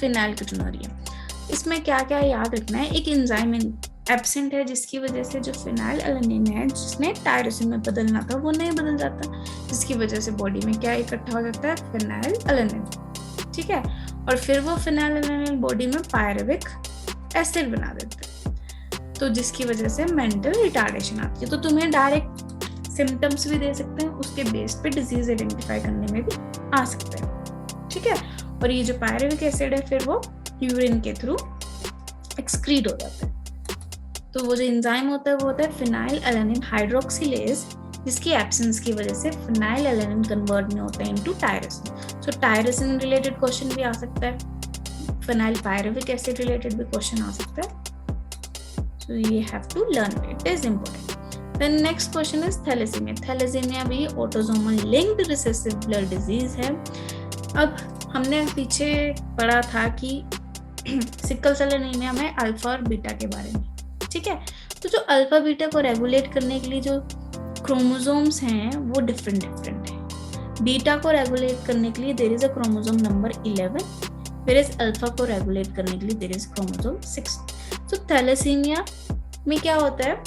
फिनाइलकेटोनूरिया। इसमें क्या क्या याद रखना है, एक एंजाइम एब्सेंट है जिसकी वजह से जो फिनाइल एलेनिन है जिसने टायरोसिन में बदलना था वो नहीं बदल जाता, जिसकी वजह से बॉडी में क्या इकट्ठा हो जाता है, फिनाइल एलेनिन। ठीक है, और फिर वो फिनाइल एलेनिन बॉडी में पायरुविक एसिड बना देता है, तो जिसकी वजह से मेंटल रिटार्डेशन आती है। तो तुम्हें डायरेक्ट सिम्टम्स भी दे सकते हैं, उसके बेस पे डिजीज आइडेंटिफाई करने में भी आ सकते हैं। ठीक है, और ये जो पायरुविक एसिड है फिर वो यूरिन के थ्रू एक्सक्रीट हो जाता है। तो वो जो एंजाइम होता है वो होता है फिनाइल एलेनिन हाइड्रोक्सिलेज, जिसकी एब्सेंस की वजह से फिनाइल एलेनिन कन्वर्ट नहीं होता है into tyrosine. So tyrosine related question भी आ सकता है, फिनाइल पायरुविक एसिड रिलेटेड भी क्वेश्चन आ सकता है। So you have to learn it, is important. Then next question is thalassemia. Thalassemia भी autosomal linked recessive blood disease है। अब हमने पीछे पढ़ा था कि सिकल सेल एनीमिया में अल्फा और बीटा के बारे में। ठीक है, तो जो अल्फा बीटा को रेगुलेट करने के लिए जो क्रोमोसोम्स हैं वो डिफरेंट है। बीटा को रेगुलेट करने के लिए there is a chromosome number 11, whereas alpha को रेगुलेट करने के लिए देयर इज क्रोमोसोम 6। तो थैलेसीमिया में क्या होता है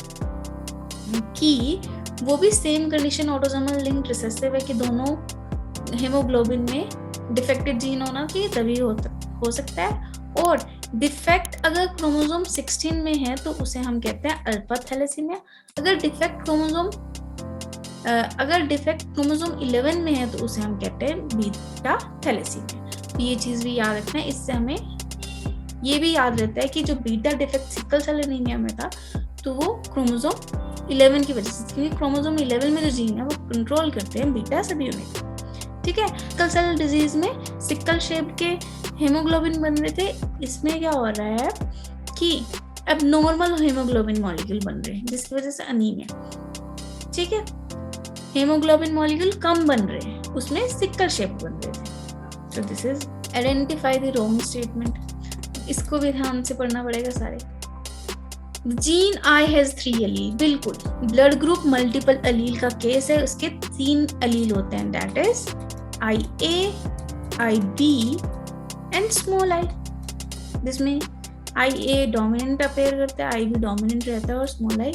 कि वो भी same condition autosomal linked recessive है कि दोनों हेमोग्लोबिन में डिफेक्टेड जीन होना चाहिए तभी हो सकता है, और डिफेक्ट अगर क्रोमोसोम 16 में है तो उसे हम कहते हैं अल्फा थैलेसीमिया। अगर डिफेक्ट क्रोमोसोम 11 में है तो उसे हम कहते हैं बीटा थैलेसीमिया। तो ये चीज भी याद रखना है, इससे हमें ये भी याद रहता है कि जो beta defect sickle cell anaemia में था तो वो क्रोमोसोम 11 की वजह से, क्योंकि क्रोमोसोम 11 में जो जीन है वो कंट्रोल करते हैं बीटा सब यूनिट। ठीक है, सिकल सेल डिजीज में सिकल शेप के हेमोग्लोबिन बन रहे थे, इसमें क्या हो रहा है कि अब नॉर्मल हेमोग्लोबिन मॉलिक्यूल बन रहे हैं जिसकी वजह से अनीमिया। ठीक है, हेमोग्लोबिन मॉलिक्यूल कम बन रहे हैं, उसमें सिकल शेप बन रहे थे। So this is identify the wrong statement, इसको भी ध्यान से पढ़ना पड़ेगा सारे। जीन आई हैज 3 एलील, बिल्कुल ब्लड ग्रुप मल्टीपल एलील का केस है, उसके 3 एलील होते हैं, that is IA, IB and small I, जिसमें IA डोमिनेंट अपेयर करता है, IB डोमिनेंट रहता है और स्मॉल आई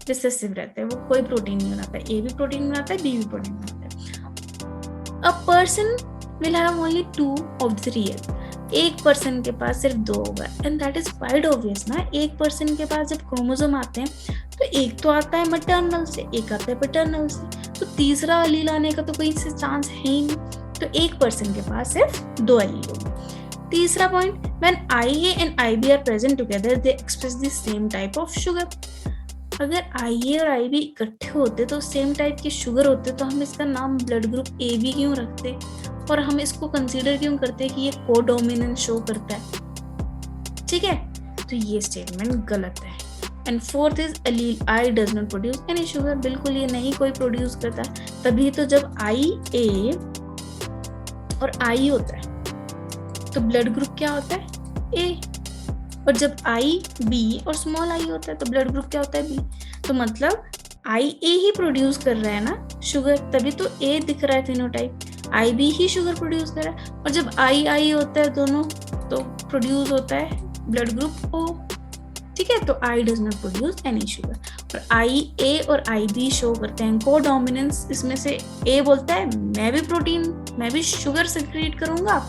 रिसेसिव रहता है। वो कोई प्रोटीन नहीं बनाता है, A भी प्रोटीन बनाता है, B भी प्रोटीन बनाता है। A person will have only 2 of the 3 allele, एक पर्सन के पास सिर्फ 2 होगा, and that is quite obvious ना। एक पर्सन के पास जब क्रोमोसोम आते हैं तो एक तो आता है मैटरनल से, एक आता है पैटर्नल से, तो तीसरा एलील आने का तो कोई से चांस है ही नहीं, तो एक पर्सन के पास सिर्फ 2 एलील होंगे। तीसरा point, when IA and IB are present together they express the same type of sugar. अगर IA और IB इकट्ठे होते तो सेम टाइप के शुगर होते तो हम इसका नाम ब्लड ग्रुप AB क्यों रखते, और हम इसको कंसीडर क्यों करते कि ये कोडोमिनेंस शो करता है। ठीक है, तो ये स्टेटमेंट गलत है। And fourth is allele I does not produce any sugar, बिल्कुल ये नहीं कोई प्रोड्यूस करता, तभी तो जब IA और I होता है तो ब्लड ग्रुप क्या होता है, A, और जब IB और स्मॉल I होता है तो ब्लड ग्रुप क्या होता है, B। तो मतलब IA ही प्रोड्यूस कर रहा है ना शुगर, तभी तो A दिख रहा है फिनोटाइप, IB ही शुगर प्रोड्यूस कर रहा है, और जब I होता है दोनों तो प्रोड्यूस होता है ब्लड ग्रुप O। ठीक है, तो I does not produce any sugar, और IA और IB शो करते हैं कोडोमिनेंस। इसमें से A बोलता है मैं भी शुगर सिक्रीट करूंगा,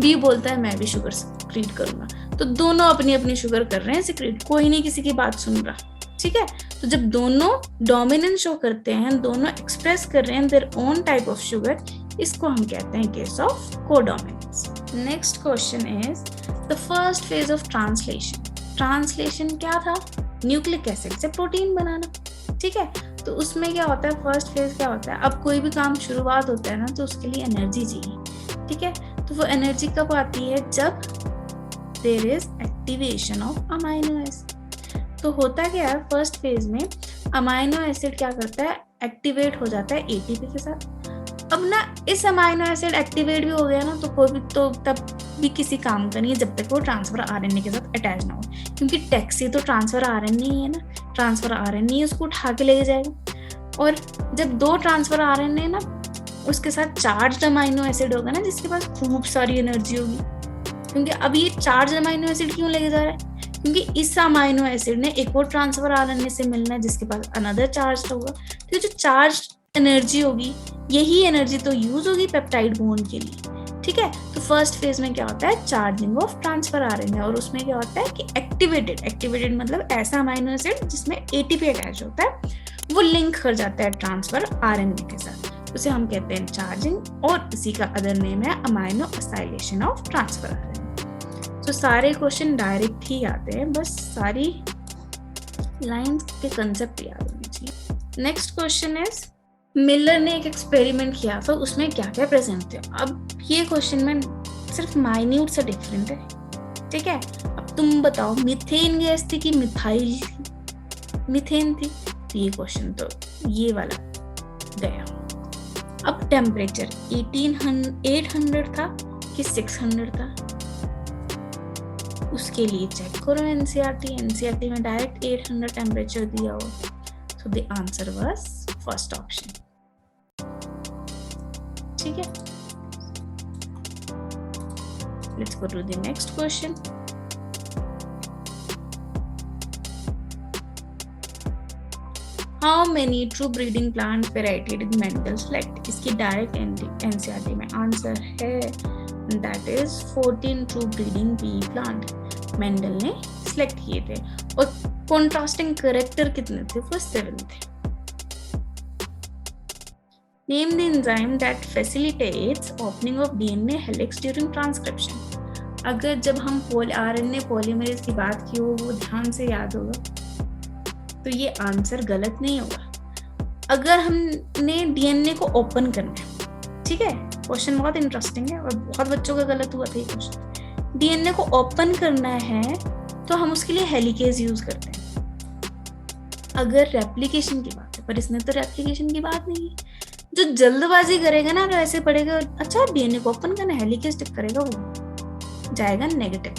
B बोलता है मैं भी शुगर सिक्रीट करूंगा, तो दोनों अपनी अपनी शुगर कर रहे हैं सिक्रीट, कोई नहीं किसी की बात सुन रहा। ठीक है, तो जब दोनों डोमिनेंस शो करते हैं, दोनों एक्सप्रेस कर रहे हैं their own type of sugar, इसको हम कहते हैं case of codominance. Next question is the first phase of translation. Translation क्या था, न्यूक्लिक एसिड से प्रोटीन बनाना। ठीक है, तो उसमें क्या होता है, फर्स्ट फेज क्या होता है, अब कोई भी काम शुरुआत होता है ना तो उसके लिए एनर्जी चाहिए। ठीक है, तो वो एनर्जी कब आती है, जब there is activation of amino acid. तो होता क्या है, फर्स्ट फेज में अमाइनो एसिड क्या करता है, एक्टिवेट हो जाता है ATP के साथ। अब ना इस अमाइनो एसिड एक्टिवेट भी हो गया ना तो कोई भी तो तब भी किसी काम का नहीं है जब तक वो ट्रांसफर RNA के साथ अटैच ना हो, क्योंकि टैक्सी तो ट्रांसफर RNA ही है ना, ट्रांसफर RNA उसको उठा के लेके जाएगा। और जब 2 ट्रांसफर RNA ना उसके साथ चार्ज अमाइनो एसिड होगा ना जिसके पास खूब सारी एनर्जी होगी, क्योंकि अब ये चार्ज अमाइनो एसिड क्यों लेके जा रहा है, क्योंकि इस अमाइनो एसिड ने एक और ट्रांसफर आरएनए से मिलना है जिसके पास अनदर चार्ज होगा। तो जो चार्ज एनर्जी होगी, यही एनर्जी तो यूज होगी पेप्टाइड बॉन्ड के लिए, ठीक है। तो फर्स्ट फेज में क्या होता है, चार्जिंग ऑफ ट्रांसफर आरएनए, और उसमें क्या होता है कि एक्टिवेटेड मतलब ऐसा अमाइनो एसिड जिसमें एटीपी अटैच होता है, वो लिंक कर जाता है ट्रांसफर आरएनए के साथ, उसे हम कहते हैं चार्जिंग, और इसी का अदर नेम है amino acylation of transfer RNA. तो सारे क्वेश्चन डायरेक्ट ही आते हैं, बस सारी लाइंस के कंसेप्ट याद होने चाहिए। नेक्स्ट क्वेश्चन इज, मिलर ने एक एक्सपेरिमेंट किया था, उसमें क्या क्या प्रेजेंट थे। अब ये क्वेश्चन में सिर्फ माइन्यूट से डिफरेंट है, ठीक है। अब तुम बताओ, मीथेन गैस थी कि मिथाइल मीथेन थी, तो ये क्वेश्चन तो ये वाला गया। अब टेम्परेचर 800 था कि 600 था, उसके लिए चेक करो एनसीईआरटी में डायरेक्ट 800 टेम्परेचर दिया हो, so the answer was first option, ठीक है। Let's go to the next question. How many true breeding plant variety did Mendel select? इसकी डायरेक्ट एनसीईआरटी में आंसर है, that is 14 true breeding bee plant Mendel ने select किए थे, और contrasting character कितने थे, वो 7 थे। Name the enzyme that facilitates opening of DNA helix during transcription. अगर जब हम आरएनए पॉलीमरेज की बात की हो, वो ध्यान से याद होगा, तो ये आंसर गलत नहीं होगा। अगर हमने डीएनए को ओपन करना है, ठीक है, क्वेश्चन बहुत इंटरेस्टिंग है और बहुत बच्चों का गलत हुआ था ये क्वेश्चन। डीएनए को ओपन करना है तो हम उसके लिए हेलिकेज यूज करते हैं अगर रेप्लिकेशन की बात है, पर इसमें तो रेप्लिकेशन की बात नहीं है। जो जल्दबाजी करेगा ना, तो ऐसे पढ़ेगा, अच्छा डीएनए को ओपन करना, हेलिकेज टिक करेगा, वो जाएगा नेगेटिव।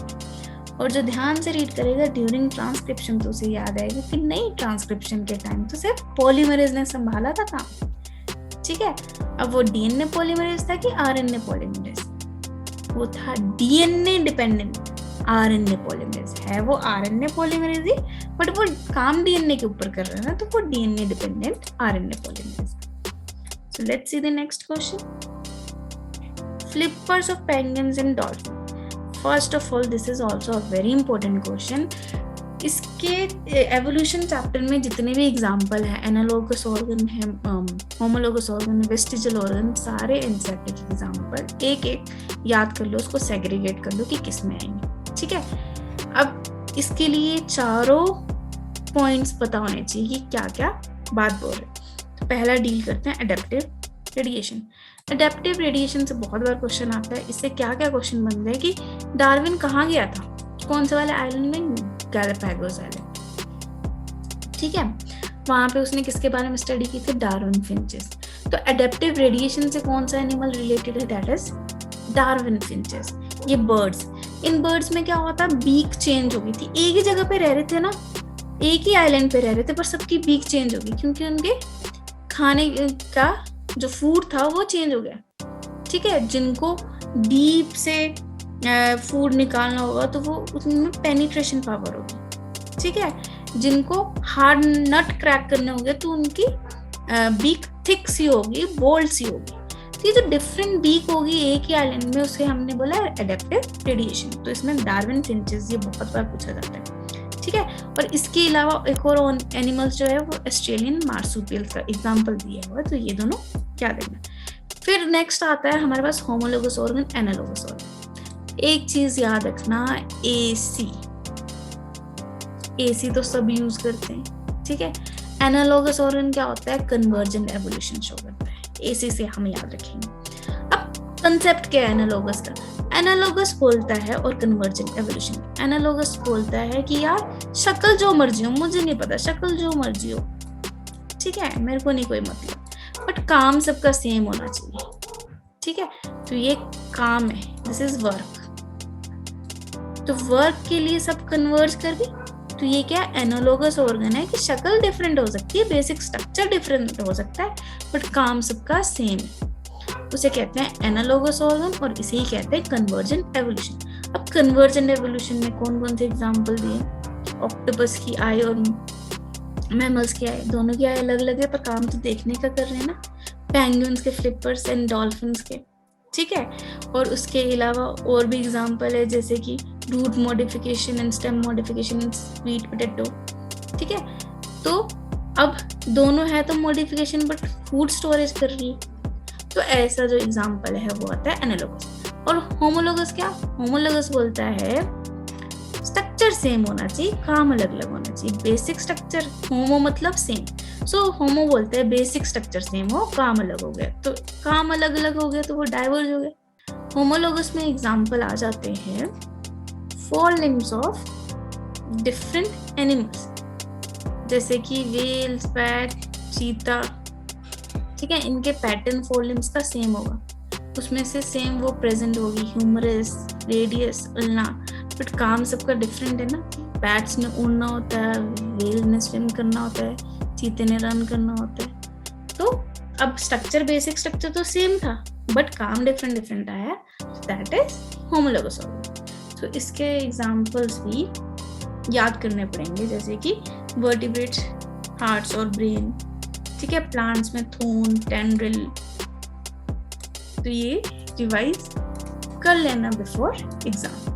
और जो ध्यान से रीड करेगा ड्यूरिंग ट्रांसक्रिप्शन, तो उसे याद आएगा कि नहीं, ट्रांसक्रिप्शन के टाइम तो सिर्फ पॉलीमरेज ने संभाला था काम, ठीक है। अब वो डीएनए पॉलीमरेज था कि आरएनए पॉलीमरेज? वो था डीएनए डिपेंडेंट आरएनए पॉलीमरेज। है वो आरएनए पॉलीमरेज ही, बट वो काम डीएनए के ऊपर कर रहा है ना, तो वो DNA dependent RNA polymerase. So let's see the next question. Flippers of penguins and dolphin. First of all, this is also a very important question. इसके एवोल्यूशन चैप्टर में जितने भी एग्जाम्पल है, एनालोगस ऑर्गन है, होमोलोगस ऑर्गन, वेस्टिजल ऑर्गन, सारे NCERT के example एक एक याद कर लो, उसको सेग्रीगेट कर लो कि किस में आएंगे, ठीक है। अब इसके लिए चारों पॉइंट्स पता होने चाहिए कि क्या क्या बात बोल रहे। तो पहला डील करते हैं एडेप्टिव रेडिएशन। एडेप्टिव रेडिएशन से बहुत बार क्वेश्चन आता है। इससे क्या क्या क्वेश्चन बनते हैं कि डार्विन कहाँ गया था, कौन से वाले आइलैंड में, गैलापागोस आइलैंड, ठीक है। वहां पे उसने किसके बारे में स्टडी की थी, डार्विन फिंचेस। तो एडेप्टिव रेडिएशन से कौन सा एनिमल रिलेटेड है, दैट इज डार्विन फिंचेस। ये बर्ड्स, इन बर्ड्स में क्या होता है, बीक चेंज हो गई थी। एक ही जगह पे रह रहे थे ना, एक ही आइलैंड पे रह रहे थे, पर सबकी बीक चेंज हो गई क्योंकि उनके खाने का जो फूड था वो चेंज हो गया, ठीक है। जिनको डीप से फूड निकालना होगा तो वो उसमें पेनिट्रेशन पावर होगी, ठीक है। जिनको हार्ड नट क्रैक करने होंगे तो उनकी बीक थिक सी होगी, बोल्ड सी होगी। तो ये जो डिफरेंट बीक होगी एक ही आइलैंड में, उसे हमने बोला एडेप्टिव रेडिएशन। तो इसमें डार्विन फिंचेस ये बहुत बार पूछा जाता है, ठीक है। और इसके अलावा एक और एनिमल्स जो है वो ऑस्ट्रेलियन मार्सुपियल का एग्जाम्पल दिया हुआ है, तो ये दोनों क्या देखना। फिर नेक्स्ट आता है हमारे पास होमोलोगस ऑर्गन, एनालोगस ऑर्गन। एक चीज याद रखना, एसी तो सब यूज करते हैं, ठीक है। एनालोगस ऑर्गन क्या होता है, कन्वर्जेंट एवोल्यूशन शो करता है, एसी से हम याद रखेंगे। अब कंसेप्ट क्या है एनालोगस का, एनालोगस बोलता है और कन्वर्जेंट एवोल्यूशन। एनालोगस बोलता है कि यार शक्ल जो मर्जी हो, मुझे नहीं पता, शक्ल जो मर्जी हो, ठीक है, मेरे को नहीं कोई मतलब, बट काम सबका सेम होना चाहिए, ठीक है। तो ये काम है, दिस इज वर्क। तो वर्क के लिए सब कन्वर्ज कर दी, तो ये क्या एनालोगस ऑर्गन है कि शक्ल डिफरेंट हो सकती है, बेसिक स्ट्रक्चर डिफरेंट हो सकता है, बट काम सबका सेम है। उसे कहते हैं एनालोगस ऑर्गन और इसे ही कहते हैं कन्वर्जेंट एवोल्यूशन। अब कन्वर्जेंट एवोल्यूशन में कौन कौन से एग्जाम्पल दिए, ऑक्टोपस की आई और मैमल्स की आई, दोनों की आई अलग अलग है पर काम तो देखने का कर रहे हैं ना, पेंगुइन्स के, फ्लिपर्स एंड डॉल्फिन्स के, ठीक है। और उसके अलावा और भी एग्जाम्पल है जैसे कि root modification and stem modification in sweet potato, ठीक है। तो अब दोनों है तो मॉडिफिकेशन बट फूड स्टोरेज कर रही है, तो ऐसा जो एग्जाम्पल है वो आता है एनालॉगस। और होमोलॉगस क्या, होमोलॉगस बोलता है स्ट्रक्चर सेम होना चाहिए, काम अलग अलग होना चाहिए। बेसिक स्ट्रक्चर, होमो मतलब सेम, सो होमो बोलते हैं बेसिक स्ट्रक्चर सेम हो, काम अलग हो गया, तो काम अलग अलग हो गया तो वो डाइवर्ज हो गया। होमोलॉगस में एग्जाम्पल आ जाते हैं 4 limbs ऑफ डिफरेंट एनिमल्स, जैसे कि वेल्स, बैट, चीता, ठीक है। इनके पैटर्न 4 limbs का सेम होगा, उसमें से सेम वो प्रेजेंट होगी, ह्यूमरस, रेडियस, उल्ना, बट काम सबका डिफरेंट है ना। बैट्स ने उड़ना होता है, वेल ने स्विम करना होता है, चीते ने रन करना होता है। तो अब स्ट्रक्चर, बेसिक स्ट्रक्चर तो सेम था बट काम डिफरेंट डिफरेंट आया, दैट इज होमोलॉगस ऑर्गन। तो इसके एग्जांपल्स भी याद करने पड़ेंगे, जैसे कि वर्टिब्रेट्स, हार्ट्स और ब्रेन, ठीक है। प्लांट्स में थोन, टेंड्रिल, तो ये रिवाइज कर लेना before exam.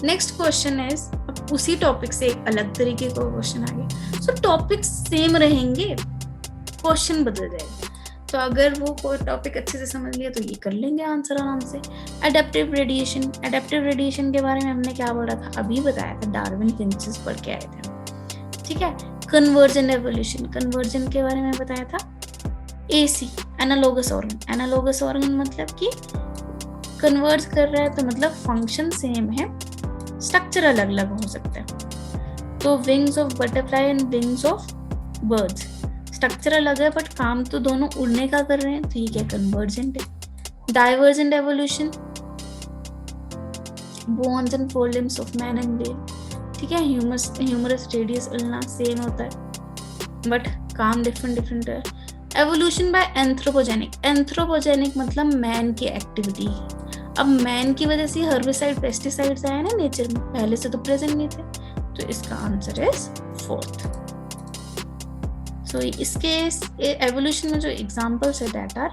Next question is, अब उसी टॉपिक से एक अलग तरीके का क्वेश्चन आ गया। सो टॉपिक सेम रहेंगे, क्वेश्चन बदल जाएगा। तो अगर वो कोई टॉपिक अच्छे से समझ लिया तो ये कर लेंगे आंसर आराम से। एडेप्टिव रेडिएशन, एडेप्टिव रेडिएशन के बारे में हमने क्या पढ़ा था, अभी बताया था, डार्विन फिंचेस पढ़ के आए थे, ठीक है। कन्वर्जेंट एवोल्यूशन, कन्वर्जन के बारे में बताया था। AC, analogous organ, analogous organ मतलब कि कन्वर्ज कर रहा है तो मतलब फंक्शन सेम है, स्ट्रक्चर अलग अलग हो सकता है। तो wings of butterfly and wings of birds, structure अलग है बट काम तो दोनों उड़ने का कर रहे हैं, तो ये क्या कन्वर्जेंट है। Divergent evolution, bones and 4 limbs of man and well, ठीक है। ह्यूमरस, रेडियस, उल्ना सेम होता है बट काम डिफरेंट डिफरेंट है। एवोल्यूशन बाय एंथ्रोपोजेनिक, एंथ्रोपोजेनिक मतलब मैन की एक्टिविटी। अब मैन की वजह से हर्बिसाइड, पेस्टिसाइड्स आए ना नेचर में, पहले से तो प्रेजेंट नहीं थे, तो इसका आंसर इज 4th। सो इसके एवोल्यूशन में जो एग्जांपल्स है that are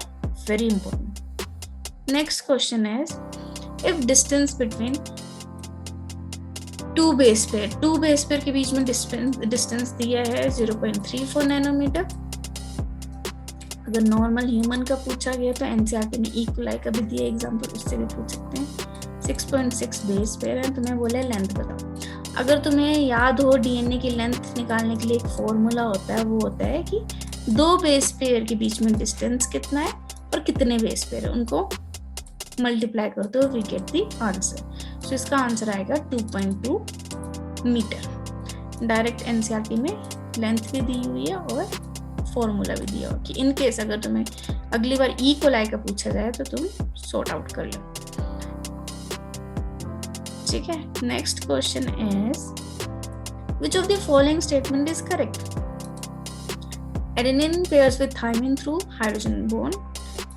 very important. Next question is, if distance between 2 base pair के बीच में डिस्टेंस दिया है 0.34 नैनोमीटर। अगर नॉर्मल ह्यूमन का पूछा गया तो एनसीईआरटी में इक्वलाई का भी दिया एग्जांपल, उससे भी पूछ सकते हैं। 6.6 बेस पेयर है, तुम्हें बोले लेंथ बताओ। अगर तुम्हें याद हो डीएनए की लेंथ निकालने के लिए एक फॉर्मूला होता है, वो होता है कि 2 बेस पेयर के बीच में डिस्टेंस कितना है और कितने बेस पेयर है, उनको मल्टीप्लाई करते हो वी गेट द आंसर। सो इसका आंसर आएगा 2.2 मीटर। डायरेक्ट एनसीईआरटी में लेंथ भी दी हुई है और फॉर्मूला भी दिया हो कि इन केस अगर तुम्हें अगली बार इक्वलाई का पूछा जाए तो तुम सॉर्ट आउट कर लो, ठीक है। Next question is, which of the following statement is correct. Adenine pairs with thymine through hydrogen bond,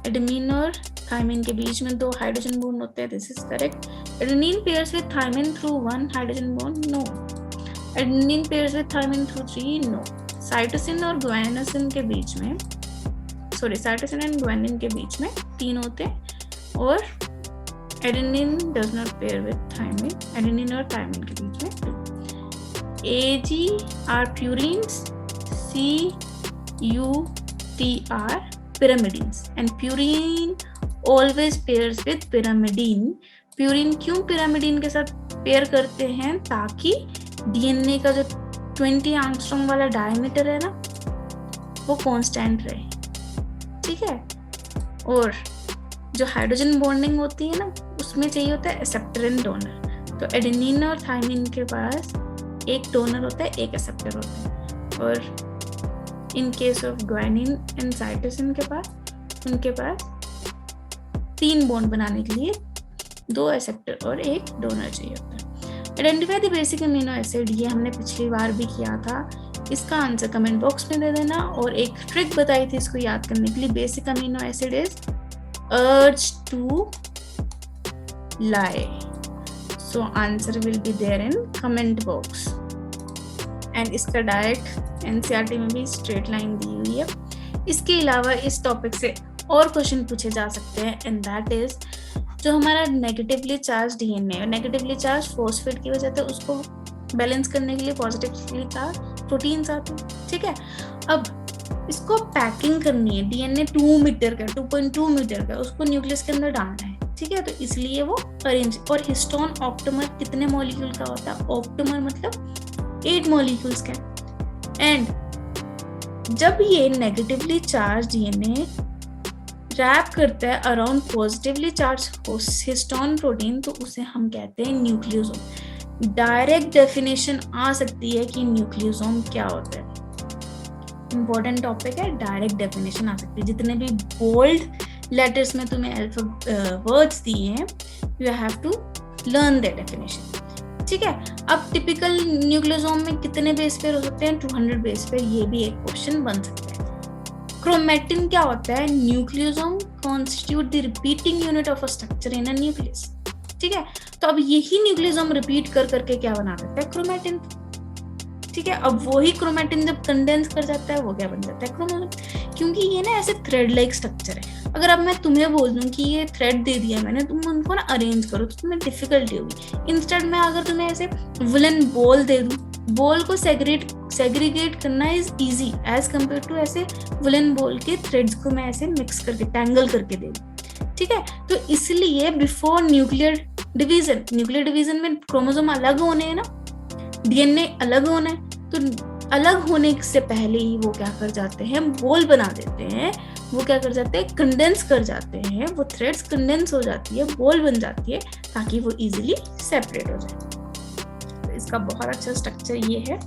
adenine और थायमिन के बीच में 2 हाइड्रोजन बॉन्ड होते हैं, this is correct. Adenine pairs with thymine through 1 hydrogen bond, no. Adenine pairs with thymine through 3, no. Cytosine और guanine के बीच में, साइटोसिन एंड ग्वानिन के बीच में 3 होते हैं और adenine does not pair with thymine, adenine और थायमिन के बीच में 2। AG are purines, CUT are pyrimidines and purine always pairs with pyrimidine। Purine क्यों pyrimidine के साथ पेयर करते हैं, ताकि डीएनए का जो 20 एंगस्ट्रॉम वाला डायमीटर है ना वो कांस्टेंट रहे, ठीक है। और जो हाइड्रोजन बॉन्डिंग होती है ना उसमें चाहिए होता है एक्सेप्टर एंड डोनर। तो एडेनिन और थायमिन के पास एक डोनर होता है, एक एक्सेप्टर होता है। और in case of guanine and cytosine के पास, उनके पास 3 बॉन्ड बनाने के लिए 2 एक्सेप्टर और एक डोनर चाहिए होता है। Identify the basic amino acid, ये हमने पिछली बार भी किया था, इसका आंसर कमेंट बॉक्स में दे देना। और एक ट्रिक बताई थी इसको याद करने के लिए, basic amino acid is urge to lie. So answer will be there in comment box. And इसका डायरेक्ट एनसीईआरटी में भी स्ट्रेट लाइन दी हुई है. इसके अलावा इस टॉपिक से और क्वेश्चन पूछे जा सकते हैं, एंड दैट इज जो हमारा नेगेटिवली चार्ज डीएनए है, नेगेटिवली चार्ज फॉस्फेट की वजह से उसको बैलेंस करने के लिए पॉजिटिवली चार्ज प्रोटीन्स आते हैं. ठीक है, अब इसको पैकिंग करनी है. डीएनए 2 मीटर का, 2.2 मीटर का, उसको न्यूक्लियस के अंदर डालना है. ठीक है, तो इसलिए वो अरेंज. और हिस्टोन ऑप्टोमर कितने मॉलिक्यूल का होता है? ऑप्टोमर मतलब 8 मॉलिक्यूल्स का. एंड जब ये नेगेटिवली चार्ज डीएनए रैप करता है around positively charge histone protein, तो उसे हम कहते हैं न्यूक्लियोसोम. डायरेक्ट डेफिनेशन आ सकती है कि न्यूक्लियोसोम क्या होता है. इंपॉर्टेंट टॉपिक है, डायरेक्ट डेफिनेशन आ सकती है. जितने भी बोल्ड लेटर्स में तुम्हें वर्ड्स दिए हैं, you have to learn that definition. ठीक है, अब टिपिकल न्यूक्लियोसोम में कितने बेस पेयर हो सकते हैं? 200 बेस पेयर. ये भी एक क्वेश्चन बन सकता है. क्रोमैटिन क्या होता है? Nucleosome constitute the repeating unit of a structure in a nucleus. ठीक है, तो अब यही न्यूक्लियोसोम रिपीट कर करके क्या बना देता है? क्रोमैटिन. ठीक है, अब वही क्रोमैटिन जब कंडेंस कर जाता है वो क्या बन जाता है? क्रोमोसोम. क्योंकि ये ना ऐसे थ्रेड लाइक स्ट्रक्चर है. अगर अब मैं तुम्हें बोल दूं कि ये थ्रेड दे दिया मैंने, तुम उनको ना अरेंज करो तो तुम्हें डिफिकल्टी होगी. इंस्टेड में अगर तुम्हें ऐसे वुलन बॉल दे दूं, बॉल को सेग्रीगेट करना is easy as compare to ऐसे वुलन बॉल के थ्रेड्स को मैं ऐसे मिक्स करके टैंगल करके दे दूं. ठीक है, तो इसलिए बिफोर न्यूक्लियर डिवीजन में क्रोमोसोम अलग होने हैं ना, डीएनए अलग होना है, तो अलग होने से पहले ही वो क्या कर जाते हैं? बॉल बना देते हैं. वो क्या कर जाते हैं? कंडेंस कर जाते हैं. वो थ्रेड्स कंडेंस हो जाती है, बॉल बन जाती है, ताकि वो इजीली सेपरेट हो जाए. तो इसका बहुत अच्छा स्ट्रक्चर ये है.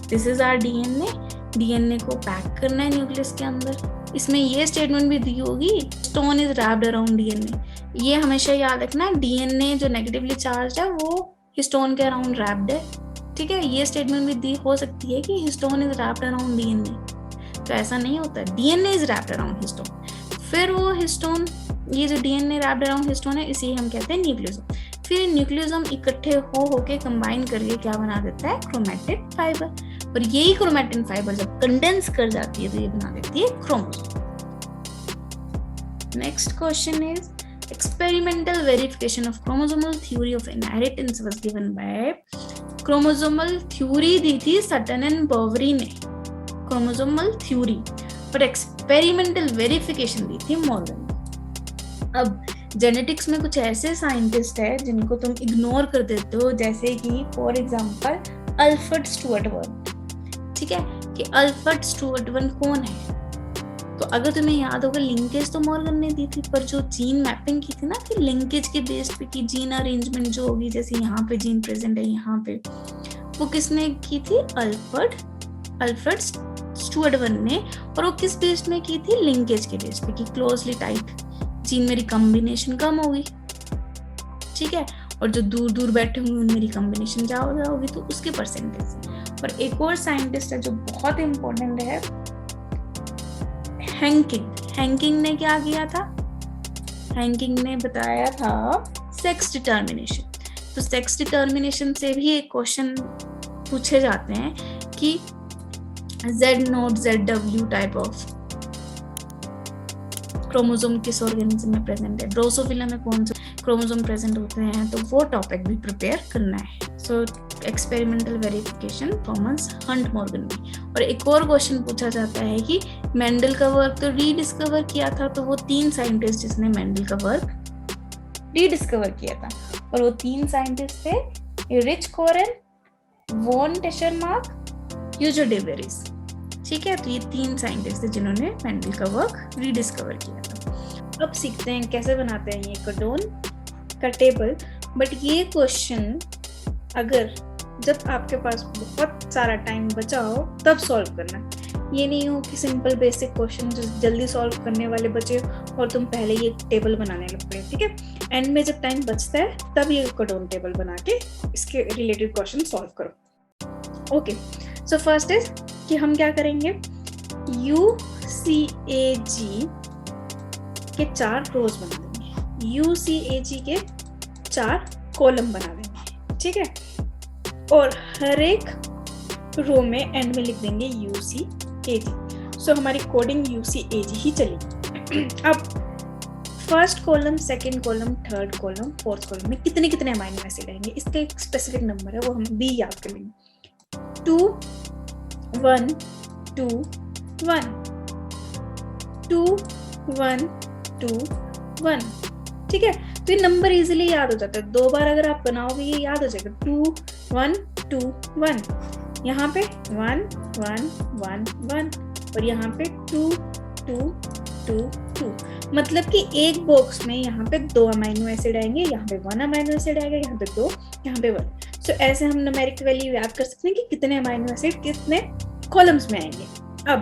This is our DNA. DNA को पैक करना है न्यूक्लियस के अंदर. इसमें ये स्टेटमेंट भी दी होगी, stone is wrapped around DNA. ये हमेशा याद रखना, डीएनए जो नेगेटिवली चार्ज है वो हिस्टोन के अराउंड रैप्ड है. ठीक है, ये स्टेटमेंट भी दी हो सकती है कि histone is wrapped around DNA. तो ऐसा नहीं होता, DNA is wrapped around histone. फिर वो हिस्टोन, ये जो डीएनए रैप्ड अराउंड हिस्टोन है, इसे हम कहते हैं न्यूक्लियोसोम. फिर न्यूक्लियोसोम इकट्ठे होके कंबाइन करके क्या बना देता है? Chromatin fibre. और यही क्रोमैटिन फाइबर जब कंडेंस कर जाती है तो ये बना देती है chromosome. Next question is experimental verification of chromosomal theory of inheritance was given by. chromosomal theory दी थी सटन एंड बर्बरी ने, chromosomal theory, पर experimental verification दी थी मॉर्गन. अब जेनेटिक्स में कुछ ऐसे साइंटिस्ट है जिनको तुम इग्नोर कर देते हो, जैसे कि फॉर एग्जांपल अल्फ्रेड स्टुअर्ट वर्न. ठीक है, कि अल्फ्रेड स्टुअर्ट वर्न कौन है? तो अगर तुम्हें याद होगा, लिंकेज तो मॉर्गन ने दी थी, पर जो जीन मैपिंग की थी ना, कि लिंकेज के बेस पे की जीन अरेंजमेंट जो होगी, जैसे यहाँ पे जीन प्रेजेंट है यहाँ पे, वो किसने की थी? अल्फ्रेड स्टुअर्ट वर्न ने. और वो किस बेस में की थी? लिंकेज के बेस पे, कि क्लोजली टाइप जीन में रिकॉम्बिनेशन कम होगी. ठीक है, और जो दूर दूर बैठे होंगे उनमें रिकॉम्बिनेशन ज्यादा होगी, तो उसके परसेंटेज. और एक और साइंटिस्ट है जो बहुत इंपॉर्टेंट है, हैंकिंग ने क्या किया था? हैंकिंग ने बताया था सेक्स डिटर्मिनेशन. तो सेक्स डिटर्मिनेशन से भी एक क्वेश्चन पूछे जाते हैं कि Z0, ZW type of chromosome किस ऑर्गेनिज्म में प्रेजेंट है, ड्रोसोफिला में कौन से क्रोमोसोम प्रेजेंट होते हैं, तो वो टॉपिक भी प्रिपेयर करना है. So experimental verification Thomas Hunt Morgan में. और एक और क्वेश्चन पूछा जाता है कि मेंडल का वर्क तो रीडिस्कवर किया था, तो वो 3 साइंटिस्ट जिसने मेंडल का वर्क रीडिस्कवर किया था, और वो 3 साइंटिस्ट थे एरिच कोरेन, वॉन टेशरमार्क, यूजो डेवेरिस. ठीक है, तो ये 3 साइंटिस्ट थे जिन्होंने मेंडल का वर्क रीडिस्कवर किया था. अब सीखते हैं कैसे बनाते हैं ये कोडोन का टेबल. बट ये क्वेश्चन अगर जब आपके पास बहुत सारा टाइम बचा हो तब सॉल्व करना. ये नहीं हो कि सिंपल बेसिक क्वेश्चन जो जल्दी सॉल्व करने वाले बचे और तुम पहले ये टेबल बनाने लग पड़े. ठीक है, एंड में जब टाइम बचता है तब ये कोडोन टेबल बना के इसके रिलेटेड क्वेश्चन सॉल्व करो. ओके, सो फर्स्ट इज कि हम क्या करेंगे, UCAG के 4 रोज बना देंगे. UCAG के 4 कॉलम बना देंगे, ठीक है, और हर एक रो में एंड में लिख देंगे UCAG। सो हमारी कोडिंग UCAG ही चलेगी। अब first column, second column, third column, fourth column में कितने कितने अमाइनो एसिड आएंगे, इसका एक स्पेसिफिक नंबर है, वो हम भी याद कर लेंगे। 2 1 2 1 2 1 2 1, ठीक है। तो ये नंबर इजीली याद हो जाता है, 2 बार अगर आप बनाओगे ये याद हो जाएगा। 2 1 2 1, यहाँ पे 1 1 1 1 और यहाँ पे 2 2 2 2, मतलब कि एक बॉक्स में यहाँ पे 2 अमाइनो एसिड आएंगे, यहाँ पे 1 अमाइनो एसिड आएगा, यहाँ पे 2, यहाँ पे 1। सो ऐसे हम न्यूमेरिक वैल्यू याद कर सकते हैं कि कितने अमाइनो एसिड कितने कॉलम्स में आएंगे। अब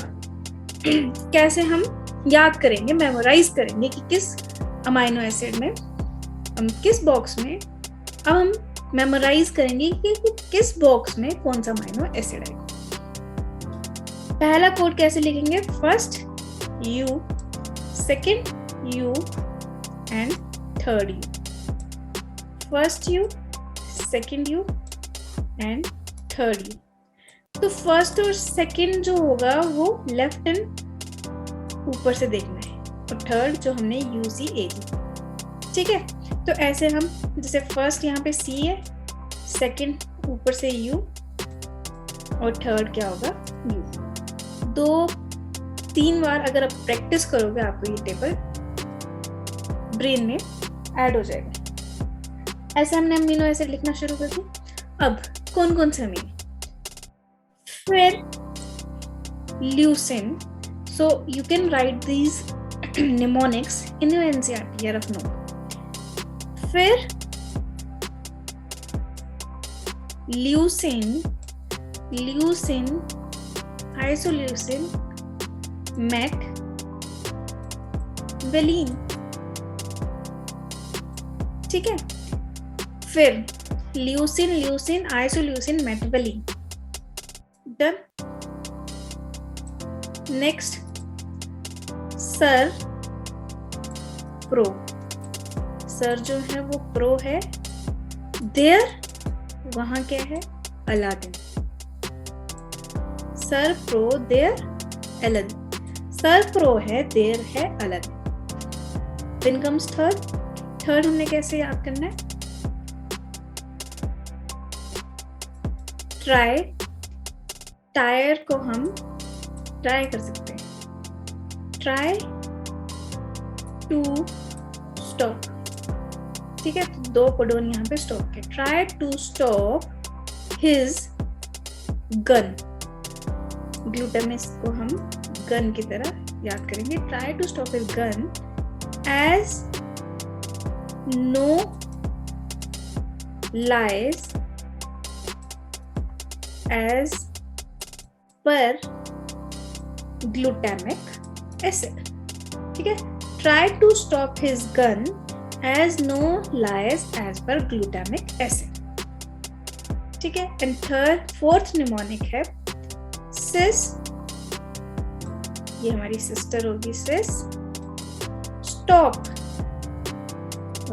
कैसे हम याद करेंगे, मेमोराइज करेंगे कि किस अमाइनो एसिड में हम किस बॉक्स में, अब हम मेमोराइज करेंगे कि किस बॉक्स में कौन सा अमाइनो एसिड आएगा। पहला कोड कैसे लिखेंगे, first U, second U and third U, first U, second U and third U। तो फर्स्ट और सेकेंड जो होगा वो लेफ्ट एंड ऊपर से देखना है, और थर्ड जो हमने UCAG, ठीक है। तो ऐसे हम जैसे फर्स्ट यहाँ पे C है, सेकेंड ऊपर से U और थर्ड क्या होगा U। 2-3 बार अगर आप प्रैक्टिस करोगे आपको ये टेबल ब्रेन में ऐड हो जाएगा। ऐसे हमने अमीनो एसिड लिखना शुरू कर दिया। अब कौन कौन से अमीनो, फिर leucine, so you can write these mnemonics in your NCERT या रफ नोट। फिर leucine, leucine, isoleucine, met, valine, ठीक है। फिर leucine, leucine, isoleucine, met, valine, done. Next sir pro, sir जो है वो प्रो है, देयर वहां क्या है Aladdin, sir pro there Aladdin, sir pro है देयर है Aladdin. Then comes third, third हमने कैसे याद करना है, ट्राई, टायर को हम ट्राई कर सकते हैं, ट्राई टू स्टॉप, ठीक है। तो 2 कोडोन यहाँ पे स्टॉप के, try to stop his gun, glutamics को हम गन की तरह याद करेंगे, try to stop his gun as no lies as पर glutamic acid, ठीक है। try to stop his gun as no lies as per glutamic acid, ठीक है। and fourth mnemonic है sis, ये हमारी सिस्टर होगी, sis stop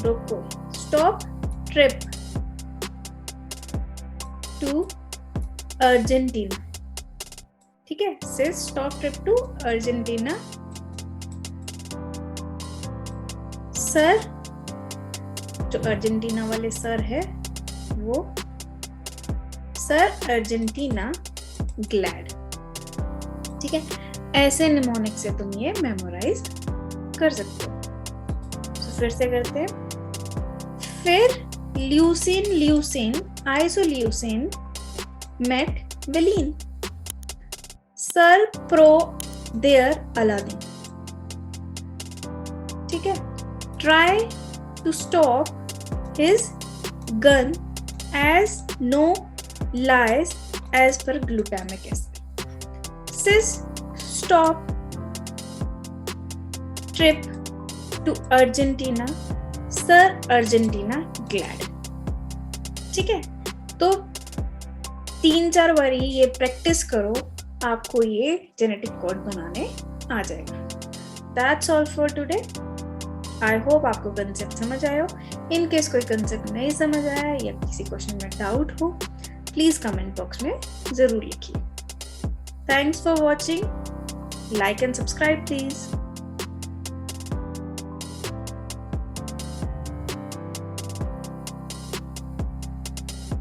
रोको, stop trip to अर्जेंटीना, ठीक है। sis stop trip to Argentina, sir जो अर्जेंटीना वाले सर है वो सर अर्जेंटीना ग्लैड, ठीक है। ऐसे निमोनिक से तुम ये मेमोराइज कर सकते हो। तो फिर से करते हैं, फिर leucine, leucine, isoleucine, met, valine, sir pro there Aladdin, ठीक है। Try to stop his gun as no lies as per glutamic acid, cis stop trip to Argentina, sir Argentina glad, ठीक है। तो 3-4 बारी ये प्रैक्टिस करो, आपको ये जेनेटिक कोड बनाने आ जाएगा। That's all for today. I hope आपको कंसेप्ट समझ आया हो। इन केस कोई कंसेप्ट नहीं समझ आया या किसी क्वेश्चन में डाउट हो, प्लीज कमेंट बॉक्स में जरूर लिखिए। Thanks for watching, like and subscribe please.